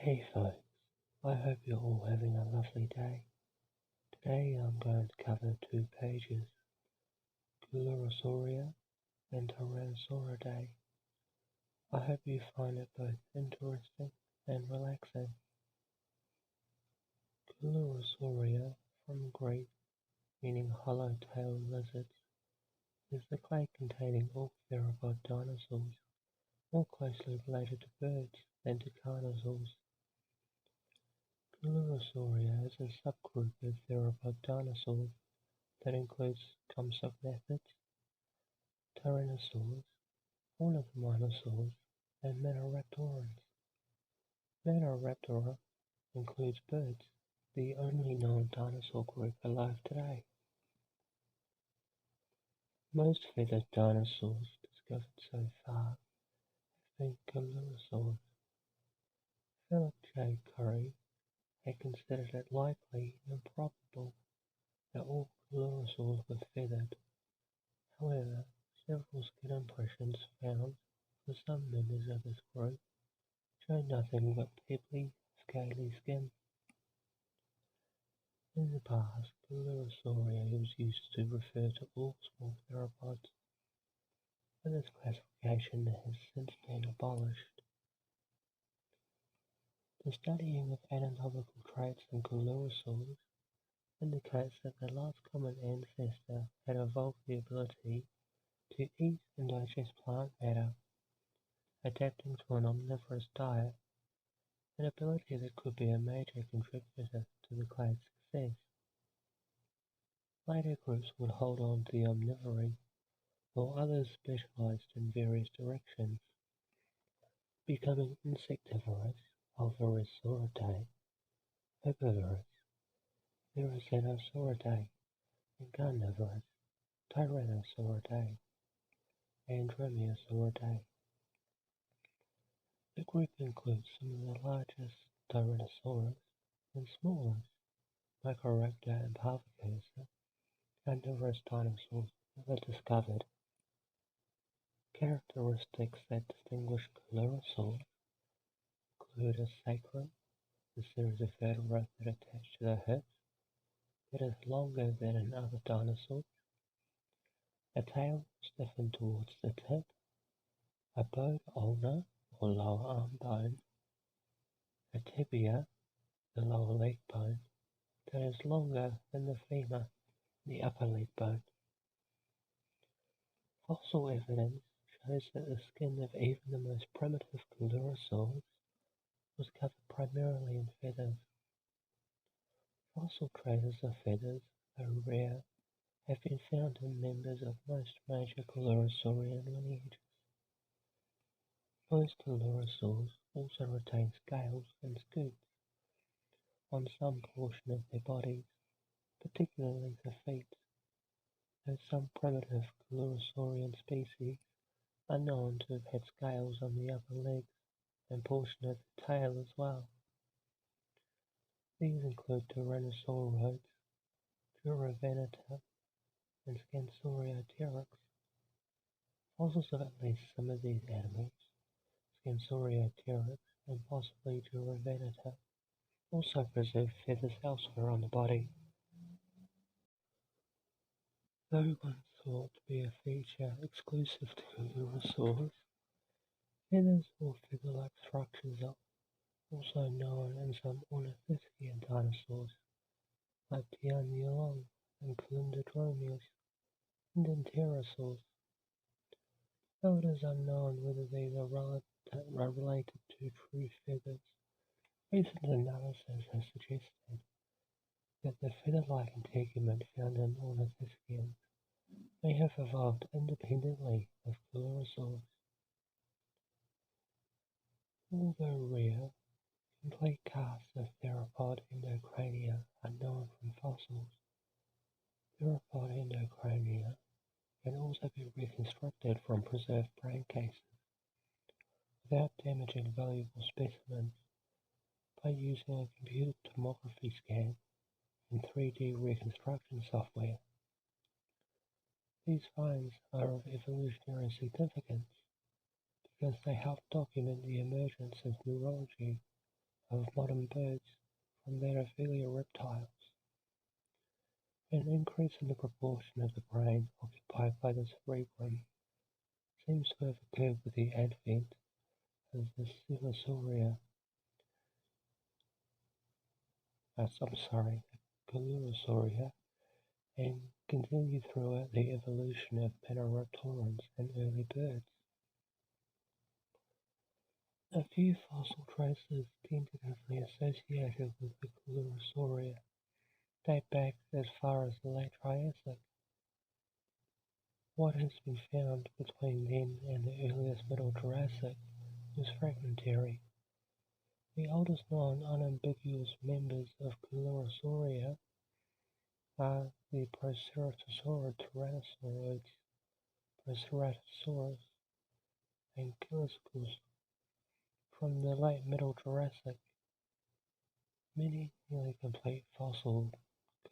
Hey folks, I hope you're all having a lovely day. Today I'm going to cover 2 pages, Coelurosauria and Tyrannosauroidea. I hope you find it both interesting and relaxing. Coelurosauria, from Greek meaning hollow-tailed lizards, is the clade containing all therapod dinosaurs, more closely related to birds than to carnivores. Coelurosauria is a subgroup of therapod dinosaurs that includes compsognathids, Tyrannosaurs, ornithomimosaurs, and Maniraptorans. Maniraptora includes birds, the only known dinosaur group alive today. Most feathered dinosaurs discovered so far have been Coelurosaurs. Philip J. Currie had considered it likely and probable that all Coelurosaurs were feathered. However, several skin impressions found for some members of this group show nothing but pebbly, scaly skin. In the past, Coelurosauria was used to refer to all small theropods, but this classification has since been abolished. The studying of anatomical traits in Coelurosaurs indicates that the last common ancestor had evolved the ability to eat and digest plant matter, adapting to an omnivorous diet, an ability that could be a major contributor to the clade's success. Later groups would hold on to the omnivory, while others specialized in various directions, becoming insectivorous, Alvarezsauridae, herbivorous, Veracinosauridae, and carnivorous, Tyrannosauridae, and Dromaeosauridae. The group includes some of the largest Tyrannosaurus and smallest, Microraptor and Parvicursor, carnivorous dinosaurs ever discovered. Characteristics that distinguish Coelurosaurs include a sacrum, a series of vertebrae that attach to the hips, that is longer than in other dinosaurs, a tail stiffened towards the tip, a bone ulna or lower arm bone, a tibia, the lower leg bone, that is longer than the femur, the upper leg bone. Fossil evidence shows that the skin of even the most primitive Coelurosaurs was covered primarily in feathers. Fossil traces of feathers, though rare, have been found in members of most major Coelurosaurian lineages. Most Coelurosaurs also retain scales and scutes on some portion of their bodies, particularly the feet, though some primitive Coelurosaurian species are known to have had scales on the upper legs and portion of the tail as well. These include Tyrannosauroids, Duraveneta, and Scansoriopteryx. Fossils of at least some of these animals, Scansoriopteryx and possibly Duraveneta, also preserve feathers elsewhere on the body. Though once thought to be a feature exclusive to Coelurosaurs, feathers or feather-like structures are also known in some ornithischian dinosaurs like Tyrannolon and Calindrodromeus and in pterosaurs. Though it is unknown whether these are related to true feathers, recent analysis has suggested that the feather-like integument found in ornithischians may have evolved independently of Coelurosaurs. Although rare, complete casts of therapod endocrania are known from fossils. Therapod endocrania can also be reconstructed from preserved brain cases without damaging valuable specimens by using a computed tomography scan and 3D reconstruction software. These finds are of evolutionary significance because they help document the emergence of neurology of modern birds from that of earlier reptiles. An increase in the proportion of the brain occupied by the cerebrum seems to have occurred with the advent of the Coelurosauria, and continued throughout the evolution of Panoraptorans and early birds. A few fossil traces tentatively associated with the Coelurosauria date back as far as the late Triassic. What has been found between then and the earliest Middle Jurassic is fragmentary. The oldest known unambiguous members of Coelurosauria are the Proceratosaurid Tyrannosaurus, and Chlorosaurs from the late Middle Jurassic. Many nearly complete fossil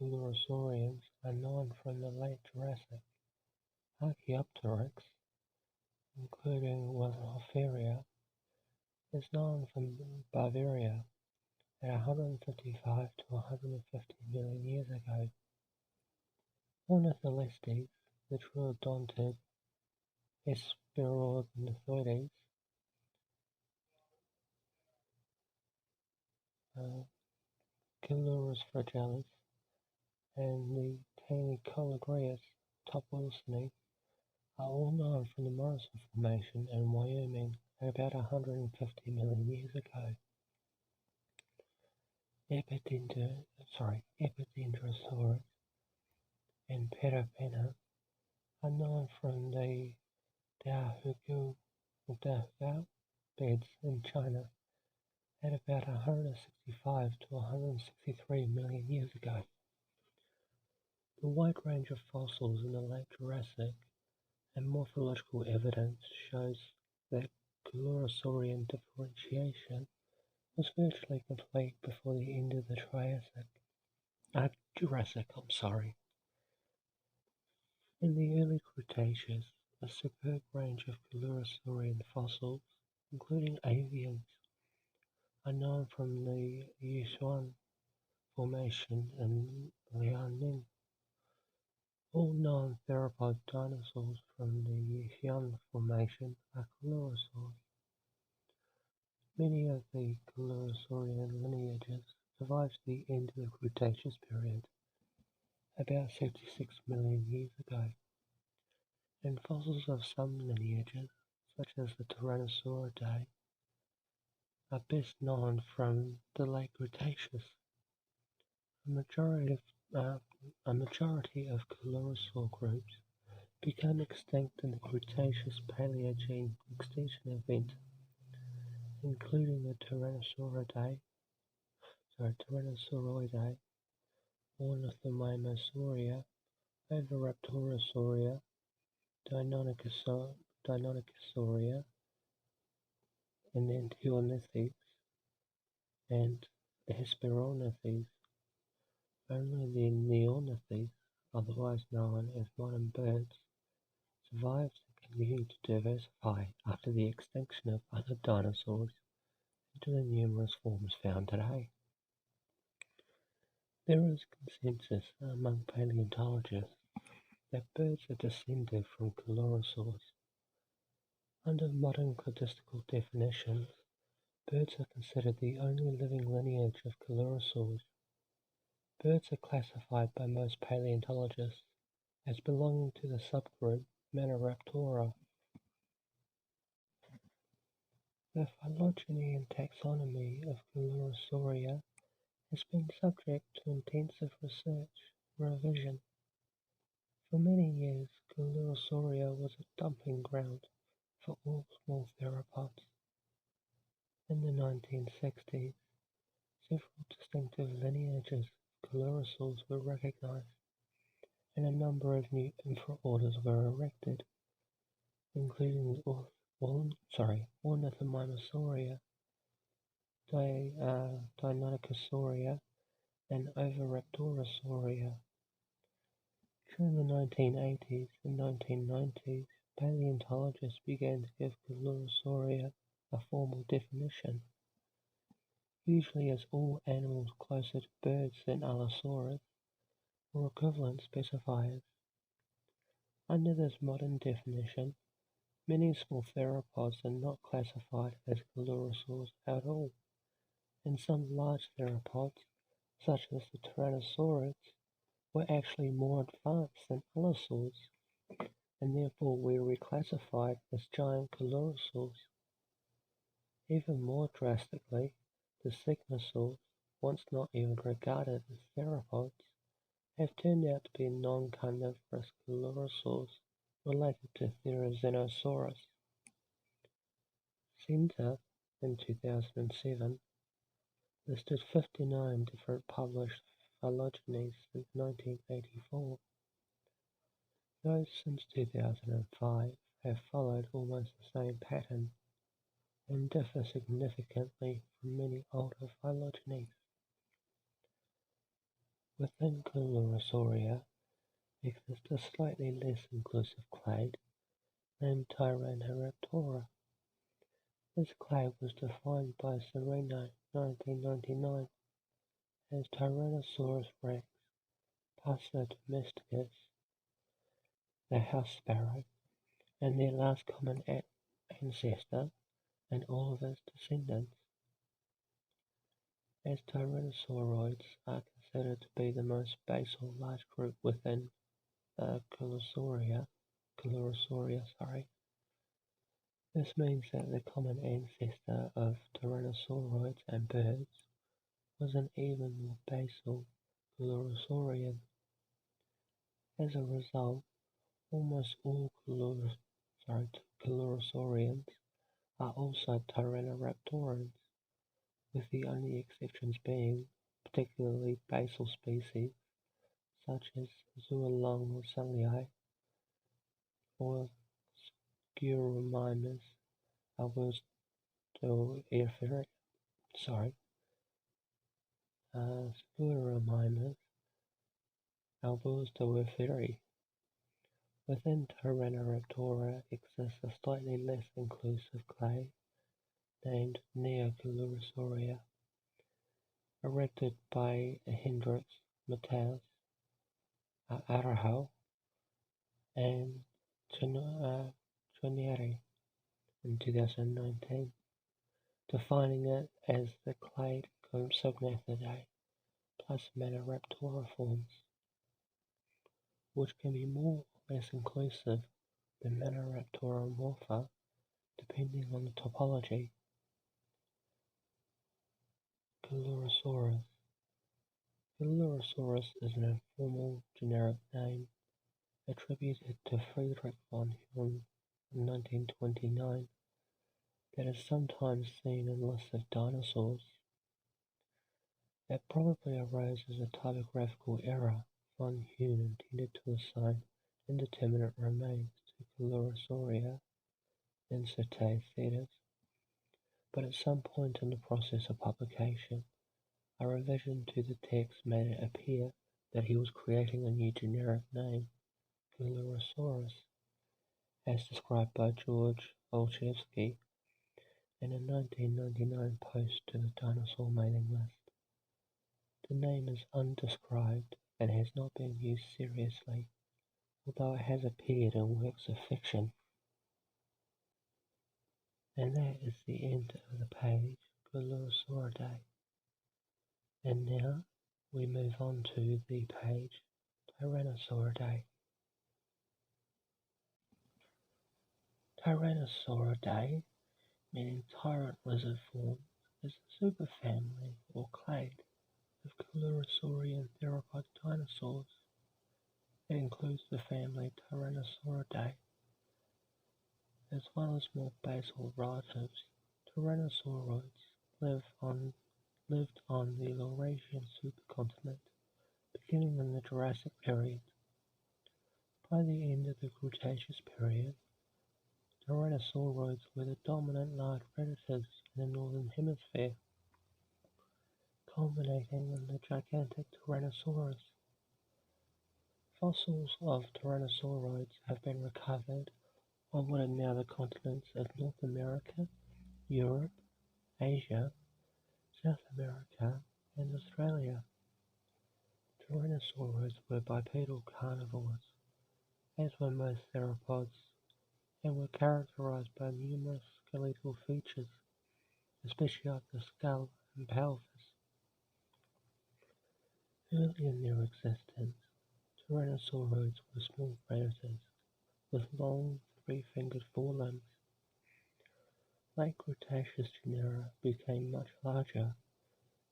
Coelurosaurians are known from the late Jurassic. Archaeopteryx, including Wildhorferia, is known from Bavaria at 155 to 150 million years ago. Ornitholestes, the troodontid Hesperornithoides, Coelurus fragilis, and the Tanicolagreus topwilsoni are all known from the Morrison Formation in Wyoming at about 150 million years ago. Epidendrosaurus and Pedopena are known from the Dahuagao beds in China at about 165 to 163 million years ago. The wide range of fossils in the late Jurassic and morphological evidence shows that Coelurosaurian differentiation was virtually complete before the end of the Jurassic. In the early Cretaceous, a superb range of Coelurosaurian fossils, including avians, are known from the Yishuan Formation in Liaoning. All known therapod dinosaurs from the Yishuan Formation are Chlorosaurs. Many of the Coelurosaurian lineages survived to the end of the Cretaceous period, about 66 million years ago, and fossils of some lineages, such as the Tyrannosauroidea, are best known from the late Cretaceous. A majority of Coelurosaur groups became extinct in the Cretaceous Paleogene extinction event, including the Tyrannosauroidea, Ornithomimosauria, Oviraptorosauria, Deinonychosauria, Enantiornithes, and Hesperornithes. Only the Neornithes, otherwise known as modern birds, survived and continued to diversify after the extinction of other dinosaurs into the numerous forms found today. There is consensus among paleontologists that birds are descended from Chlorosaurs. Under modern cladistical definitions, birds are considered the only living lineage of Chlorosaurs. Birds are classified by most paleontologists as belonging to the subgroup Maniraptora. The phylogeny and taxonomy of Coelurosauria has been subject to intensive research and revision. For many years, Coelurosauria was a dumping ground for all small theropods. In the 1960s, several distinctive lineages of Coelurosaurs were recognized, and a number of new infraorders were erected, including the Ornithomimosauria, Deinonychosauria, and Oviraptorosauria. During the 1980s and 1990s, paleontologists began to give Coelurosauria a formal definition. usually as all animals closer to birds than Allosaurus, or equivalent specifiers. Under this modern definition, many small theropods are not classified as Coelurosaurs at all, and some large theropods, such as the Tyrannosaurus, were actually more advanced than Allosaurs, and therefore were reclassified as giant Coelurosaurs. Even more drastically, the Sigmosaurs, once not even regarded as theropods, have turned out to be non-carnivorous Coelurosaurs related to Tyrannosaurus. Center, in 2007, listed 59 different published phylogenies since 1984. Those since 2005 have followed almost the same pattern and differ significantly from many older phylogenies. Within Coelurosauria exists a slightly less inclusive clade named Tyrannoraptora. This clade was defined by Sereno 1999 as Tyrannosaurus rex, Passer domesticus, the house sparrow, and their last common ancestor, and all of its descendants. As tyrannosauroids are considered to be the most basal large group within the Coelurosauria, this means that the common ancestor of tyrannosauroids and birds was an even more basal Coelurosaurian. As a result, almost all Coelurosaurians are also Tyrannoraptorians, with the only exceptions being particularly basal species such as Coelurosauria or Scuromimus albusteriferi. Within Tyrannoraptora exists a slightly less inclusive clade named Neocoelurosauria, erected by Hendrix, Matthaus, Araujo, and Chonieri in 2019, defining it as the clade Compsognathidae plus Maniraptora forms, which can be more or less inclusive than Maniraptora morpha depending on the topology. Coelurosaurus. Coelurosaurus is an informal generic name attributed to Friedrich von Huene in 1929 that is sometimes seen in lists of dinosaurs. It probably arose as a typographical error. Von Huene intended to assign indeterminate remains to Coelurosauria in Cetae Cetus, but at some point in the process of publication, a revision to the text made it appear that he was creating a new generic name, Coelurosaurus, as described by George Olszewski in a 1999 post to the dinosaur mailing list. The name is undescribed and has not been used seriously, although it has appeared in works of fiction. And that is the end of the page, Coelurosauria. And now we move on to the page, Tyrannosauridae. Tyrannosauridae, meaning tyrant lizard form, is a superfamily or clade of Coelurosaurian theropod dinosaurs. It includes the family Tyrannosauridae, as well as more basal relatives. Tyrannosauroids lived on the Eurasian supercontinent beginning in the Jurassic period. By the end of the Cretaceous period, Tyrannosauroids were the dominant large predators in the northern hemisphere, culminating in the gigantic Tyrannosaurus. Fossils of Tyrannosauroids have been recovered on what are now the continents of North America, Europe, Asia, South America, and Australia. Tyrannosauroids were bipedal carnivores, as were most theropods, and were characterized by numerous skeletal features, especially of the skull and pelvis. Early in their existence, Tyrannosauroids were small predators with long, three-fingered forelimbs. Late Cretaceous genera became much larger,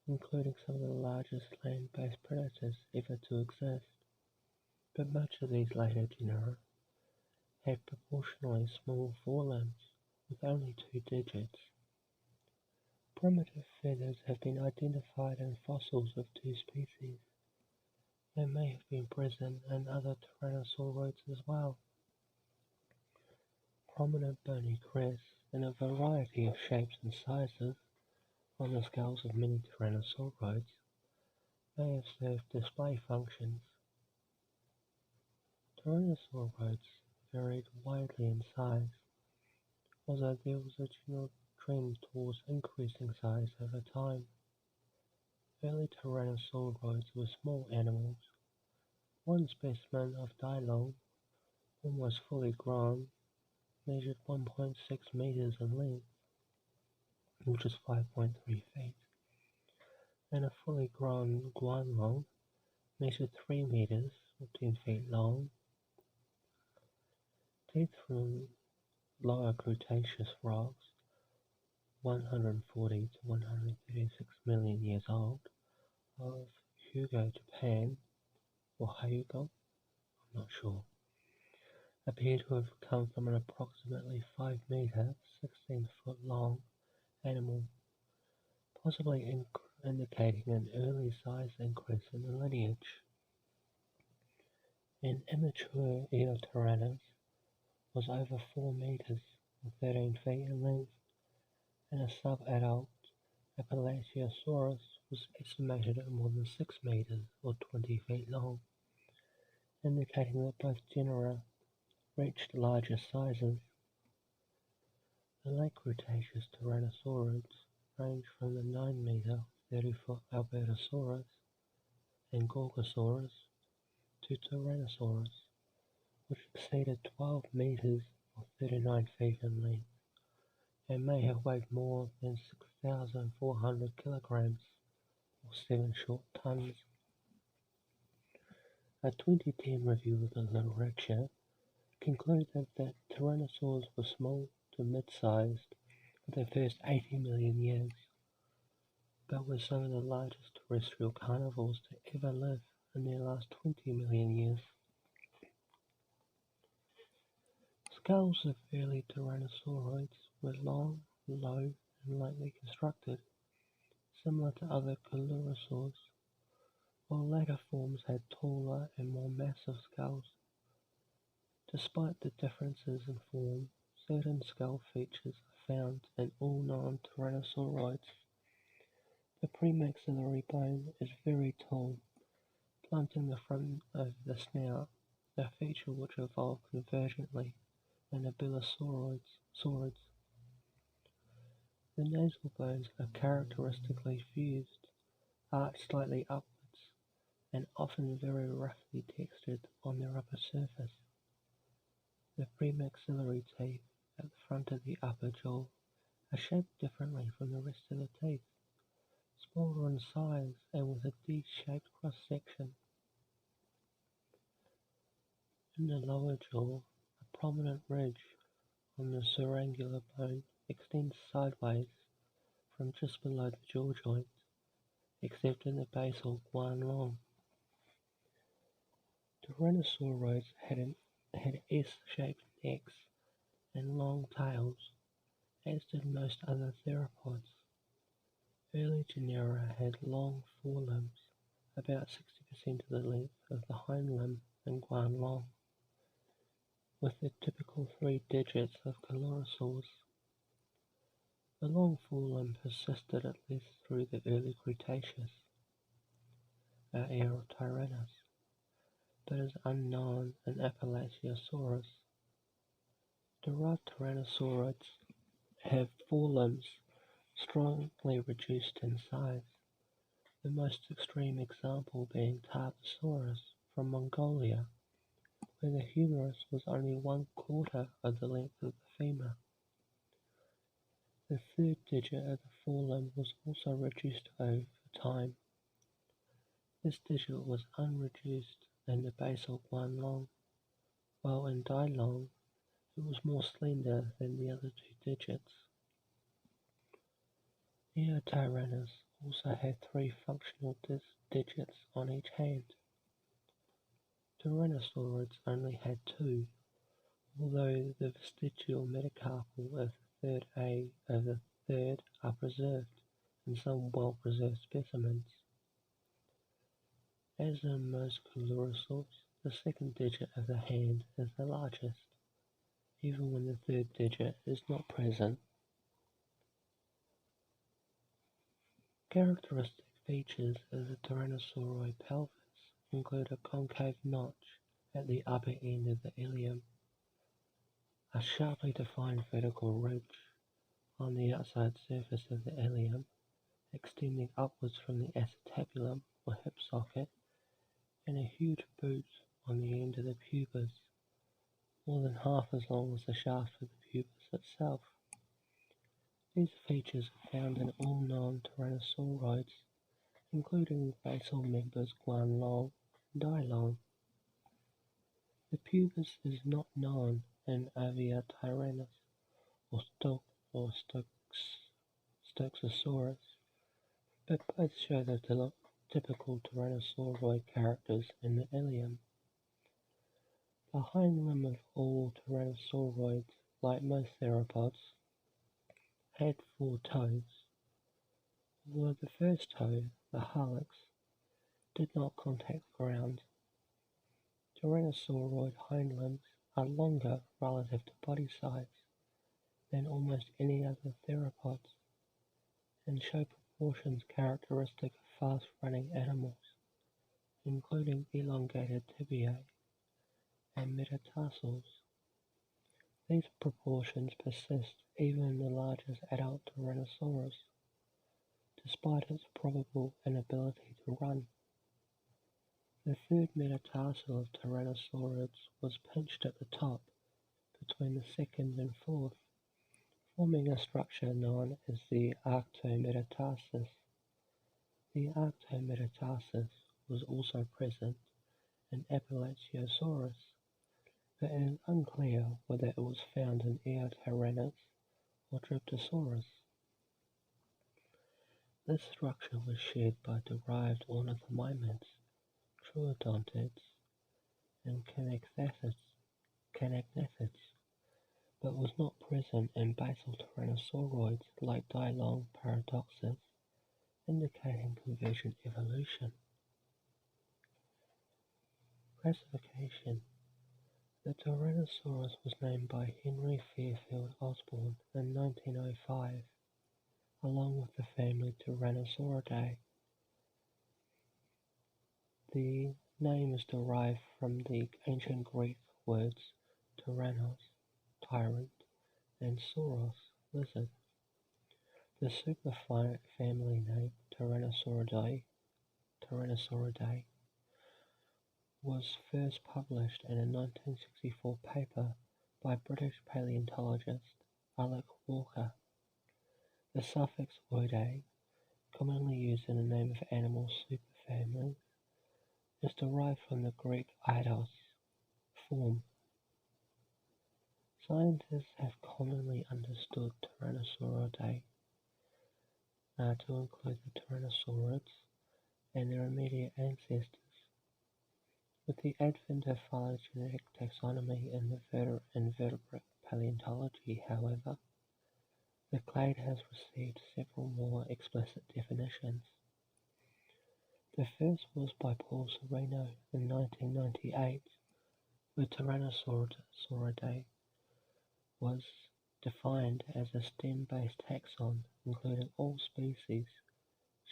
including some of the largest land-based predators ever to exist, but much of these later genera had proportionally small forelimbs with only 2 digits. Primitive feathers have been identified in fossils of 2 species. They may have been present in other tyrannosauroids as well. Prominent bony crests in a variety of shapes and sizes on the skulls of many tyrannosauroids may have served display functions. Tyrannosauroids varied widely in size, although there was a general trend towards increasing size over time. Early tyrannosauroids were small animals. One specimen of Dilong, almost fully grown, measured 1.6 meters in length, which is 5.3 feet, and a fully grown Guanlong measured 3 meters or 10 feet long. Teeth from lower Cretaceous rocks, 140 to 136 million years old, of Hugo, Japan, or Hyugo, I'm not sure, appear to have come from an approximately 5 meter, 16 foot long animal, possibly indicating an early size increase in the lineage. An immature Eotyrannus was over 4 meters or 13 feet in length, and a sub-adult Pollurasaurus was estimated at more than 6 meters or 20 feet long, indicating that both genera reached larger sizes. The late Cretaceous Tyrannosaurids range from the 9 meter 30 foot Albertosaurus and Gorgosaurus to Tyrannosaurus, which exceeded 12 meters or 39 feet in length, and may have weighed more than 6,400 kilograms or 7 short tons. A 2010 review of the literature concluded that tyrannosaurs were small to mid-sized for the first 80 million years, but were some of the largest terrestrial carnivores to ever live in their last 20 million years. Skulls of early tyrannosauroids were long, low, and lightly constructed, similar to other Coelurosaurs, while later forms had taller and more massive skulls. Despite the differences in form, certain skull features are found in all known tyrannosauroids. The premaxillary bone is very tall, blunt in the front of the snout, a feature which evolved convergently in the saurids. The nasal bones are characteristically fused, arched slightly upwards, and often very roughly textured on their upper surface. The premaxillary teeth at the front of the upper jaw are shaped differently from the rest of the teeth, smaller in size and with a D-shaped cross-section. In the lower jaw, a prominent ridge on the surangular bone extends sideways from just below the jaw joint, except in the basal Guanlong. Tyrannosauroids had S-shaped necks and long tails, as did most other theropods. Early genera had long forelimbs, about 60% of the length of the hind limb in Guanlong, with the typical 3 digits of Chlorosaurs. The long forelimb persisted at least through the early Cretaceous, era Tyrannus, but is unknown in Pollurasaurus. Derived tyrannosauroids have forelimbs strongly reduced in size, the most extreme example being Tarbosaurus from Mongolia, where the humerus was only 1/4 of the length of the femur. The third digit of the forelimb was also reduced over time. This digit was unreduced in the basal guanlong, while in Dailong it was more slender than the other two digits. Neotyrannus also had 3 functional digits on each hand. Tyrannosaurids only had 2, although the vestigial metacarpal of the third are preserved in some well-preserved specimens. As in most Coelurosauria, the second digit of the hand is the largest, even when the third digit is not present. Characteristic features of the Tyrannosauroid pelvis include a concave notch at the upper end of the ilium, a sharply defined vertical ridge on the outside surface of the ilium, extending upwards from the acetabulum or hip socket, and a huge boot on the end of the pubis, more than half as long as the shaft of the pubis itself. These features are found in all known tyrannosauroids, including the basal members Guanlong and Dailong. The pubis is not known in Aviatyrannus or Stoxosaurus, but both show the typical tyrannosauroid characters in the ilium. The hind limb of all tyrannosauroids, like most theropods, had 4 toes, although the first toe, the hallux, did not contact the ground. Tyrannosauroid hind limbs are longer relative to body size than almost any other theropods, and show proportions characteristic of fast-running animals, including elongated tibiae and metatarsals. These proportions persist even in the largest adult Tyrannosaurus, despite its probable inability to run. The third metatarsal of Tyrannosaurids was pinched at the top, between the second and fourth, forming a structure known as the Arcto Metatarsus. The Arcto Metatarsus was also present in Epilepsiosaurus, but it is unclear whether it was found in Eotyrannus or Dryptosaurus. This structure was shared by derived ornithomimids, troodontids, and canagnathids, but was not present in basal tyrannosauroids like Dailong Paradoxus, indicating convergent evolution. Classification. The Tyrannosaurus was named by Henry Fairfield Osborn in 1905, along with the family Tyrannosauridae. The name is derived from the ancient Greek words tyrannos, tyrant, and sauros, lizard. The superfamily name Tyrannosauridae was first published in a 1964 paper by British paleontologist Alec Walker. The suffix "oidae", commonly used in the name of animal superfamilies, is derived from the Greek eidos, form. Scientists have commonly understood Tyrannosauridae to include the Tyrannosaurids and their immediate ancestors. With the advent of phylogenetic taxonomy in the invertebrate paleontology, however, the clade has received several more explicit definitions. The first was by Paul Sereno in 1998, where Tyrannosauridae was defined as a stem-based taxon including all species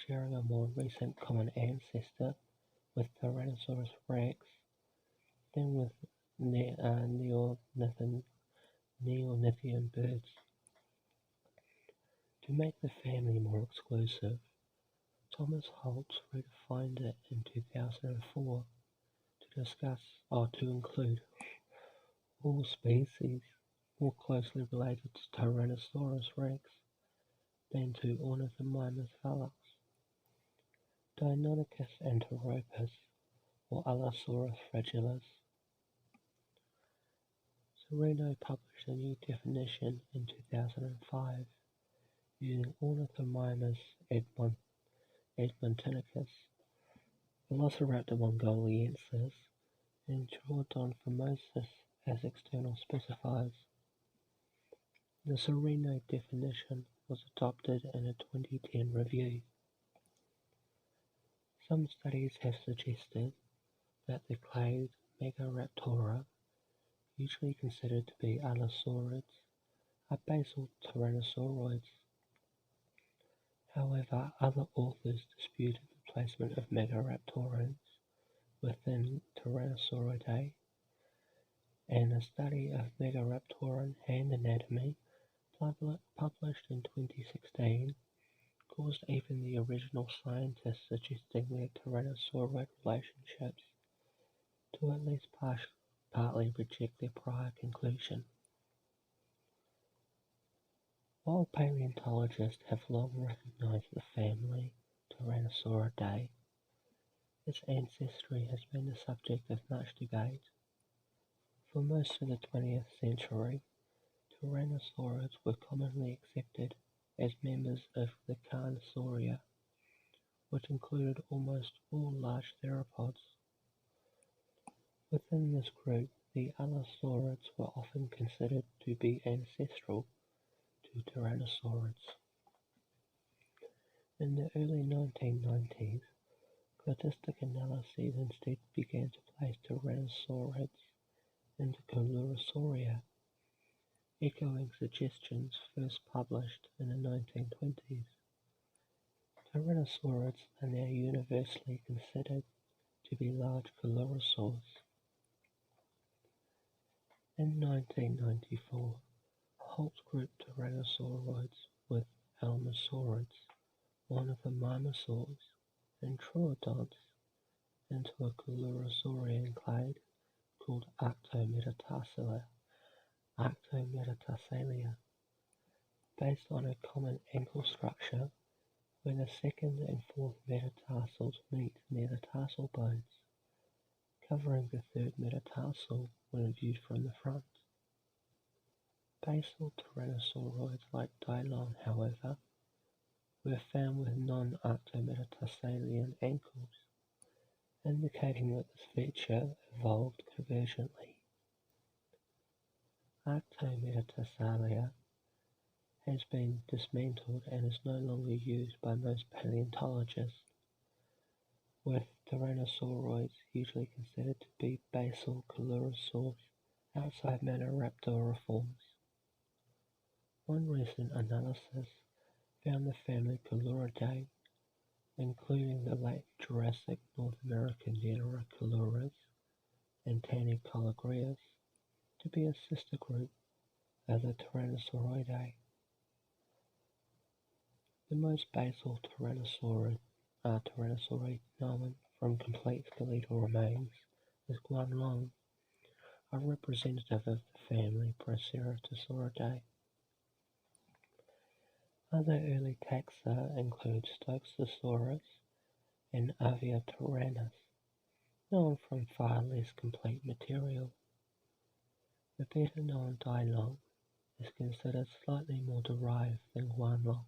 sharing a more recent common ancestor with Tyrannosaurus rex than with Neolithian birds. To make the family more exclusive, Thomas Holtz redefined it in 2004 to include all species more closely related to Tyrannosaurus rex than to Ornithomimus valens, Deinonychus anteropus, or Allosaurus fragilis. Sereno published a new definition in 2005 using Ornithomimus edmontonicus, Velociraptor mongoliensis, and Troodon famosus as external specifiers. The Sereno definition was adopted in a 2010 review. Some studies have suggested that the clade Megaraptora, usually considered to be allosaurids, are basal tyrannosauroids. However, other authors disputed the placement of Megaraptorans within Tyrannosauroidea, and a study of Megaraptoran hand anatomy published in 2016 caused even the original scientists suggesting their tyrannosauroid relationships to at least partly reject their prior conclusion. While paleontologists have long recognized the family Tyrannosauridae, its ancestry has been the subject of much debate. For most of the 20th century, Tyrannosaurids were commonly accepted as members of the Carnosauria, which included almost all large theropods. Within this group, the Allosaurids were often considered to be ancestral to Tyrannosaurids. In the early 1990s, cladistic analyses instead began to place Tyrannosaurids into Coelurosauria, echoing suggestions first published in the 1920s. Tyrannosaurids are now universally considered to be large Chlorosaurs. In 1994, Holtz grouped Tyrannosauroids with Almosaurids, one of the Mimosaurs, and Troodonts into a Coelurosaurian clade called Arcto Metatarsalia, based on a common ankle structure where the second and fourth metatarsals meet near the tarsal bones, covering the third metatarsal when viewed from the front. Basal tyrannosauroids like Dylon, however, were found with non-arctometatarsalan ankles, indicating that this feature evolved convergently. Arctometatarsalia has been dismantled and is no longer used by most paleontologists, with Tyrannosauroids usually considered to be basal Coelurosaurs outside Megaraptora forms. One recent analysis found the family Coeluridae, including the late Jurassic North American genera Coelurus and Tanicolagreus, to be a sister group of the Tyrannosauroidae. The most basal Tyrannosaurid known from complete skeletal remains is Guanlong, a representative of the family Proceratosauridae. Other early taxa include Stoxosaurus and Aviotyrannus, known from far less complete material. The better-known Dylon is considered slightly more derived than Guanlong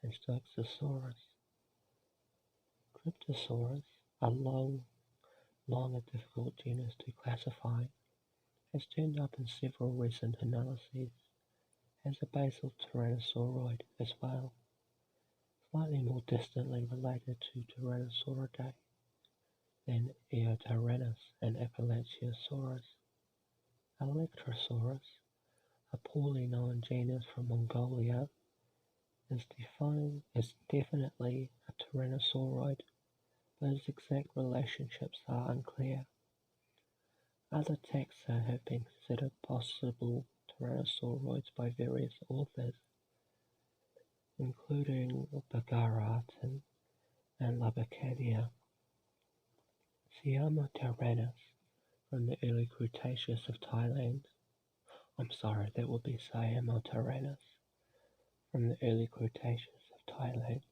and Stoxosaurus. Cryptosaurus, a long and difficult genus to classify, has turned up in several recent analyses as a basal tyrannosauroid as well, slightly more distantly related to Tyrannosauridae than Eotyrannus and Appalachiosaurus. Electrosaurus, a poorly known genus from Mongolia, is definitely a tyrannosauroid, but its exact relationships are unclear. Other taxa have been considered possible tyrannosauroids by various authors, including Bagaratin and Labacadia. Siamotyrannus from the early Cretaceous of Thailand. That would be Siamotyrannus from the early Cretaceous of Thailand.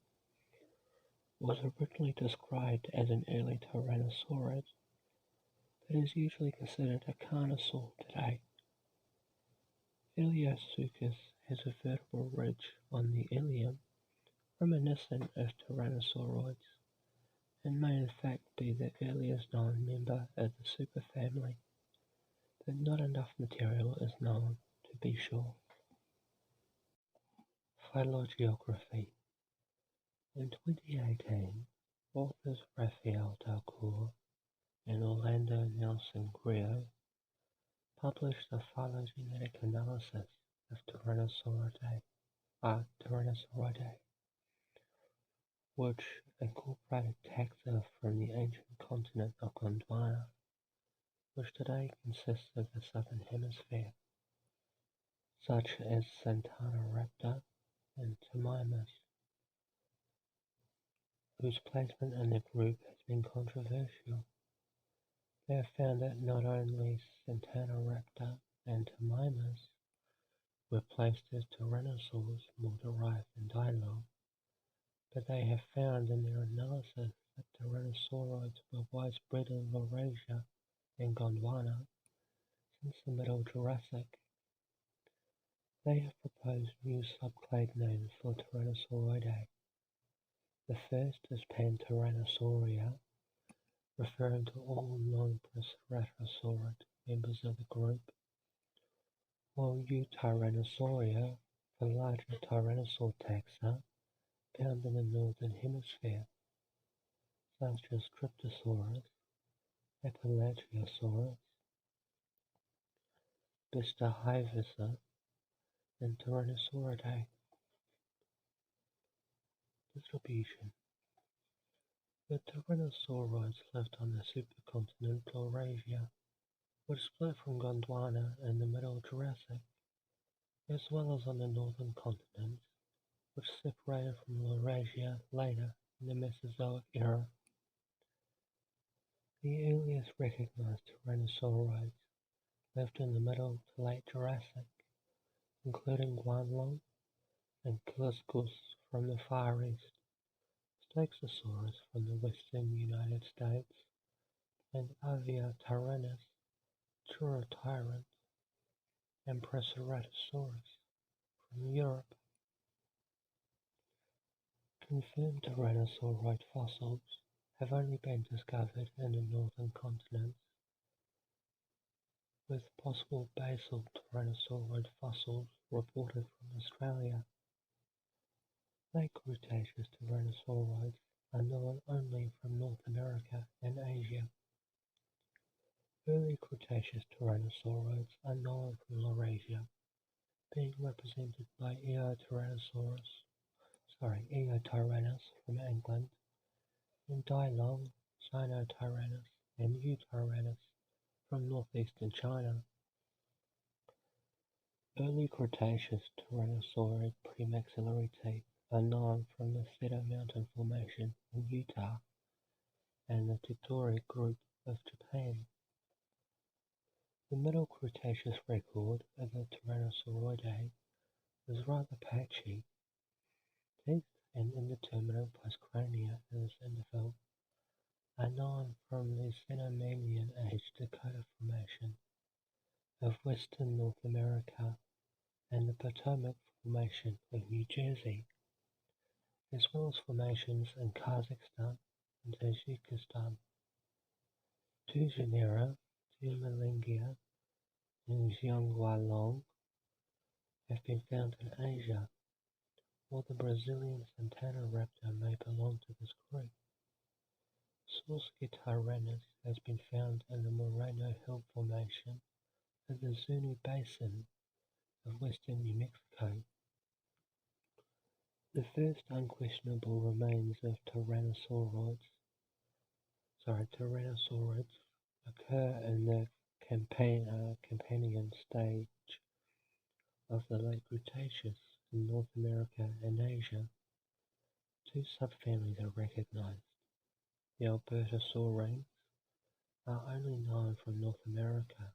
Was originally described as an early Tyrannosaurid, but is usually considered a carnosaur today. Iliosuchus has a vertebral ridge on the ilium reminiscent of Tyrannosauroids, and may in fact be the earliest known member of the superfamily, but not enough material is known to be sure. Phylogeography. In 2018, authors Rafael Dalcour and Orlando Nelson Griot published a phylogenetic analysis of Tyrannosauroidea, which incorporated taxa from the ancient continent of Gondwana, which today consists of the southern hemisphere, such as Santana and Tamimus, whose placement in the group has been controversial. They have found that not only Santana and Tamimus were placed as tyrannosaurs more derived than dialogue, but they have found in their analysis that tyrannosauroids were widespread in Laurasia and Gondwana since the Middle Jurassic. They have proposed new subclade names for Tyrannosauroidea. The first is Tyrannosauria, referring to all non-Proceratosaurid members of the group, while Tyrannosauria for larger tyrannosaur taxa found in the northern hemisphere, such as Cryptosaurus, Appalachiosaurus, Bistahyvisa, and Tyrannosauridae. Distribution. The Tyrannosauroids lived on the supercontinent Laurasia, which split from Gondwana in the Middle Jurassic, as well as on the northern continents, which separated from Laurasia later in the Mesozoic era. The earliest recognized Tyrannosauroids lived in the Middle to Late Jurassic, including Guanlong and Cliscus from the Far East, Staxosaurus from the western United States, and Aviatyrannus, Turotyrant, and Proceratosaurus from Europe. Confirmed Tyrannosauroid fossils have only been discovered in the northern continents, with possible basal Tyrannosauroid fossils reported from Australia. Late Cretaceous Tyrannosauroids are known only from North America and Asia. Early Cretaceous Tyrannosauroids are known from Laurasia, being represented by Eotyrannus from England, and Dilong, Sinotyrannus, and Eutyrannus from northeastern China. Early Cretaceous Tyrannosaurid premaxillary teeth are known from the Cedar Mountain Formation in Utah and the Tottori Group of Japan. The Middle Cretaceous record of the Tyrannosauroidea is rather patchy. Teeth and indeterminate postcrania in this interval are known from the Cenomanian Age Dakota Formation of western North America and the Potomac Formation of New Jersey, as well as formations in Kazakhstan and Tajikistan. Two genera, Tumalingia and Xianghualong, have been found in Asia, while the Brazilian Santana raptor may belong to this group. Saursky has been found in the Moreno Hill Formation of the Zuni Basin of western New Mexico. The first unquestionable remains of Tyrannosaurids occur in the Campanian stage of the late Cretaceous, in North America and Asia. Two subfamilies are recognized. The Albertosaurines are only known from North America,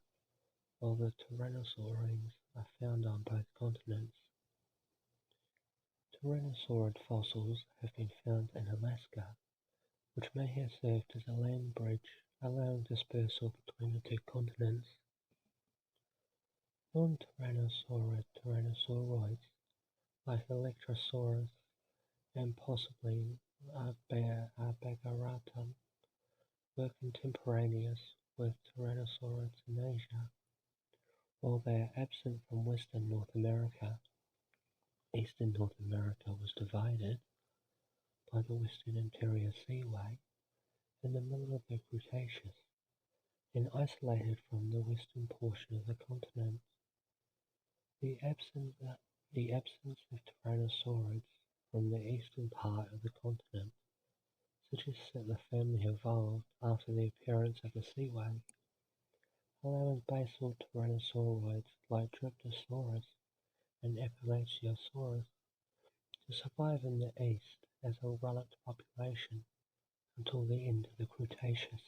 while the Tyrannosaurines are found on both continents. Tyrannosaurid fossils have been found in Alaska, which may have served as a land bridge allowing dispersal between the two continents. Non-tyrannosaurid tyrannosauroids like Electrosaurus and possibly Arbogaratum were contemporaneous with Tyrannosaurids in Asia. While they are absent from western North America, eastern North America was divided by the Western Interior Seaway in the middle of the Cretaceous and isolated from the western portion of the continent. The absence of tyrannosaurids from the eastern part of the continent suggests that the family evolved after the appearance of the seaway, allowing basal tyrannosauroids like Dryptosaurus and Appalachiosaurus to survive in the east as a relict population until the end of the Cretaceous.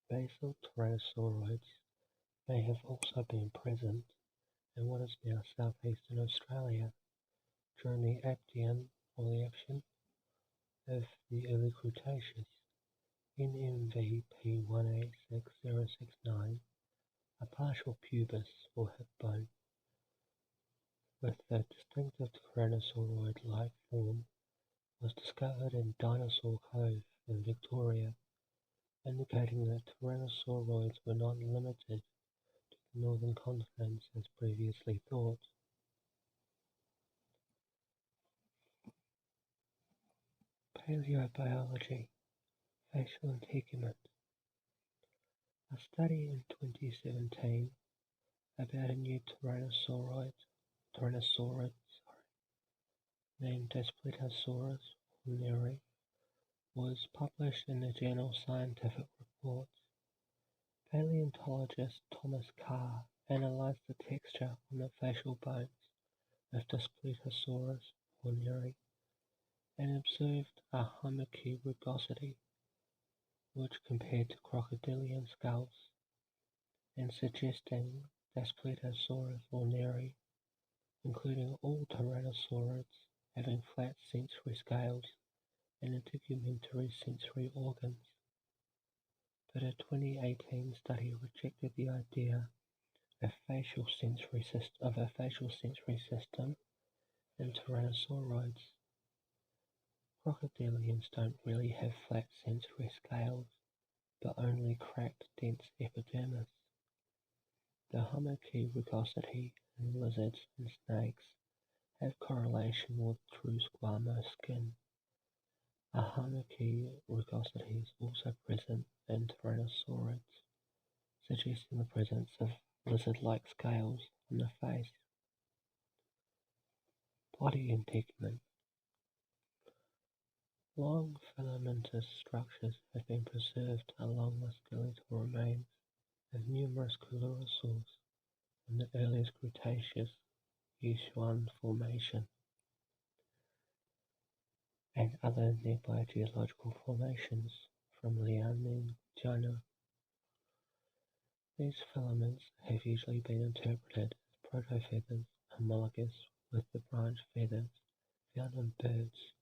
Basal tyrannosauroids may have also been present in what is now southeastern Australia during the Aptian or the action of the early Cretaceous. NMV P186069, a partial pubis or hip bone with a distinctive tyrannosauroid-like form, was discovered in Dinosaur Cove in Victoria, indicating that tyrannosauroids were not limited to the northern continents as previously thought. Paleobiology, facial integument. A study in 2017 about a new tyrannosaurid named Daspletosaurus hilurosaurus was published in the journal Scientific Reports. Paleontologist Thomas Carr analyzed the texture on the facial bones of Daspletosaurus hilurosaurus and observed a homoky rugosity, which compared to crocodilian skulls, and suggesting Daspletosaurus hilurosaurus, including all tyrannosaurids, having flat sensory scales and integumentary sensory organs. But a 2018 study rejected the idea of a facial sensory system in tyrannosauroids. Crocodilians don't really have flat sensory scales, but only cracked, dense epidermis. The homoky rugosity in lizards and snakes have correlation with true squamous skin. A homoky rugosity is also present in tyrannosaurids, suggesting the presence of lizard-like scales on the face. Body integument. Long filamentous structures have been preserved along the skeletal remains of numerous Chlorosaurs from the earliest Cretaceous Yushuan Formation and other nearby geological formations from Liaoning, China. These filaments have usually been interpreted as protofeathers homologous with the branch feathers found in birds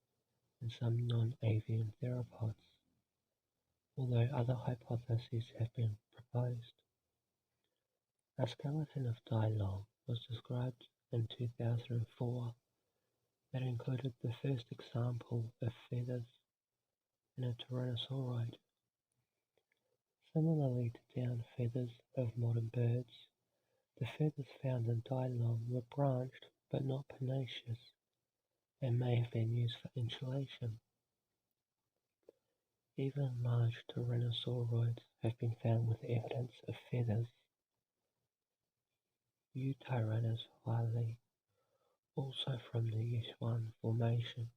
and some non-avian theropods, although other hypotheses have been proposed. A skeleton of Dilong was described in 2004 that included the first example of feathers in a tyrannosauroid. Similarly to down feathers of modern birds, the feathers found in Dilong were branched but not pennaceous and may have been used for insulation. Even large tyrannosauroids have been found with evidence of feathers. Tyrannos hilurosaurus, also from the Yushuan Formation,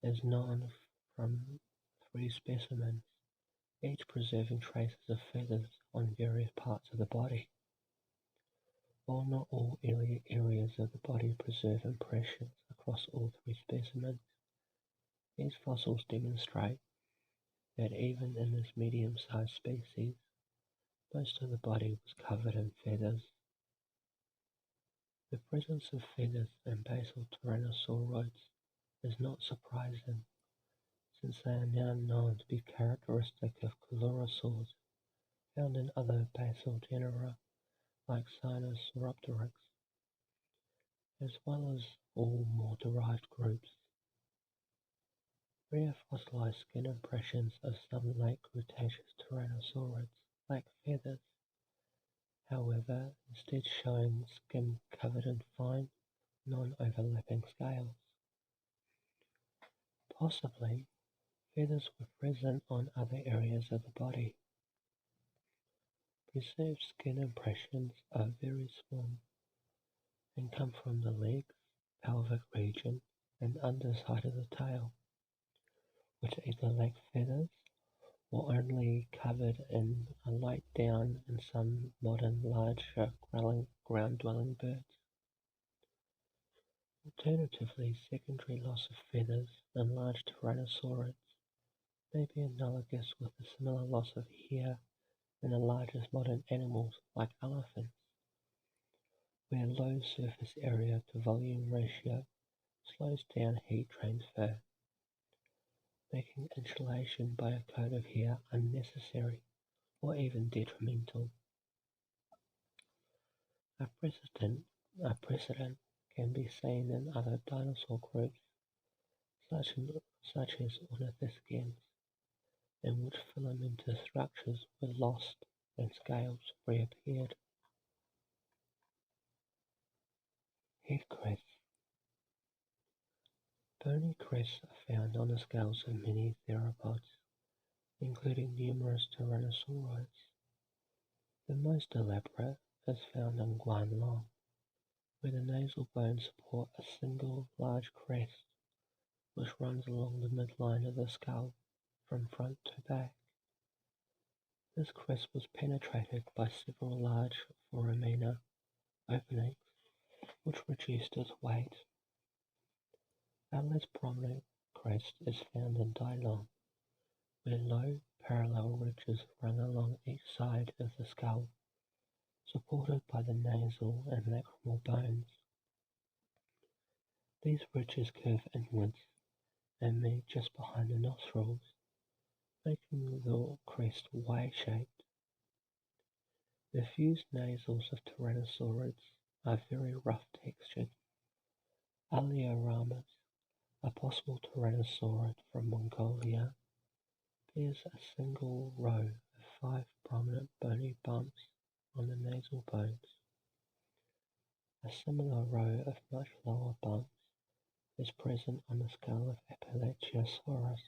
is known from 3 specimens, each preserving traces of feathers on various parts of the body. While not all areas of the body preserve impressions across all three specimens, these fossils demonstrate that even in this medium-sized species, most of the body was covered in feathers. The presence of feathers in basal tyrannosauroids is not surprising, since they are now known to be characteristic of Chlorosaurs found in other basal genera like Sinosauropteryx, as well as all more derived groups. Rare fossilized skin impressions of some late Cretaceous tyrannosaurids lack feathers, however, instead showing skin covered in fine, non-overlapping scales. Possibly, feathers were present on other areas of the body. Preserved skin impressions are very small and come from the legs, pelvic region, and underside of the tail, which either lack feathers or only covered in a light down in some modern larger ground-dwelling birds. Alternatively, secondary loss of feathers in large tyrannosaurids may be analogous with the similar loss of hair in the largest modern animals like elephants, where low surface area to volume ratio slows down heat transfer, making insulation by a coat of hair unnecessary or even detrimental. A precedent can be seen in other dinosaur groups, such as ornithischians, in which filamentous structures were lost and scales reappeared. Head crests. Bony crests are found on the scales of many theropods, including numerous tyrannosauroids. The most elaborate is found in Guanlong, where the nasal bones support a single large crest, which runs along the midline of the skull from front to back. This crest was penetrated by several large foramina openings, which reduced its weight. A less prominent crest is found in Dailong, where low parallel ridges run along each side of the skull, supported by the nasal and lacrimal bones. These ridges curve inwards and meet just behind the nostrils, making the crest Y-shaped. The fused nasals of tyrannosaurids are very rough textured. Alioramus, a possible tyrannosaurid from Mongolia, bears a single row of 5 prominent bony bumps on the nasal bones. A similar row of much lower bumps is present on the skull of Appalachiosaurus,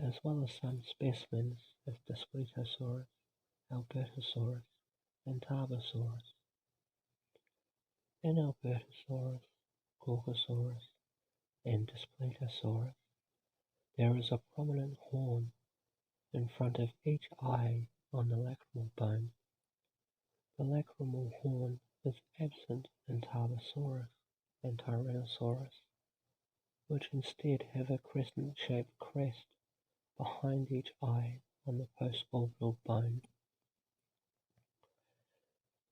as well as some specimens of Daspletosaurus, Albertosaurus, and Tarbosaurus. In Albertosaurus, Gorgosaurus, and Daspletosaurus, there is a prominent horn in front of each eye on the lacrimal bone. The lacrimal horn is absent in Tarbosaurus and Tyrannosaurus, which instead have a crescent-shaped crest behind each eye on the postorbital bone.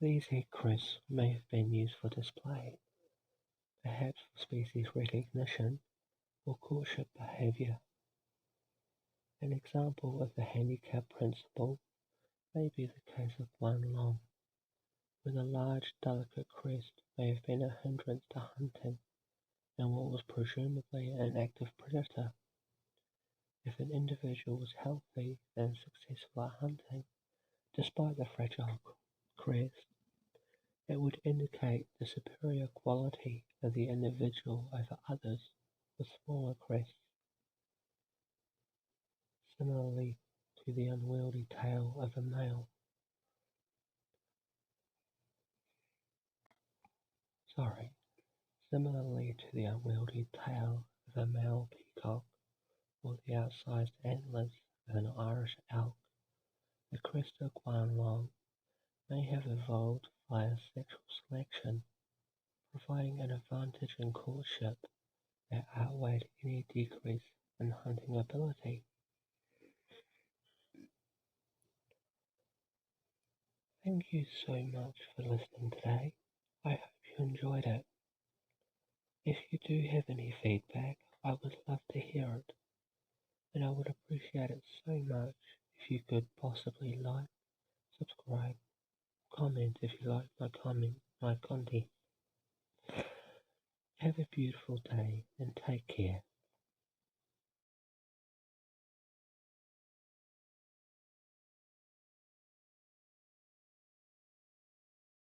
These head crests may have been used for display, perhaps for species recognition or courtship behavior. An example of the handicap principle may be the case of Guanlong, where the large, delicate crest may have been a hindrance to hunting and what was presumably an active predator. If an individual was healthy and successful at hunting, despite the fragile crest, it would indicate the superior quality of the individual over others with smaller crests. Similarly to the unwieldy tail of a male. Similarly to the unwieldy tail of a male peacock or the outsized antlers of an Irish elk, the crest of Guanlong may have evolved via sexual selection, providing an advantage in courtship that outweighed any decrease in hunting ability. Thank you so much for listening today. I hope you enjoyed it. If you do have any feedback, I would love to hear it, and I would appreciate it so much if you could possibly like, subscribe, comment if you like my content. Have a beautiful day and take care.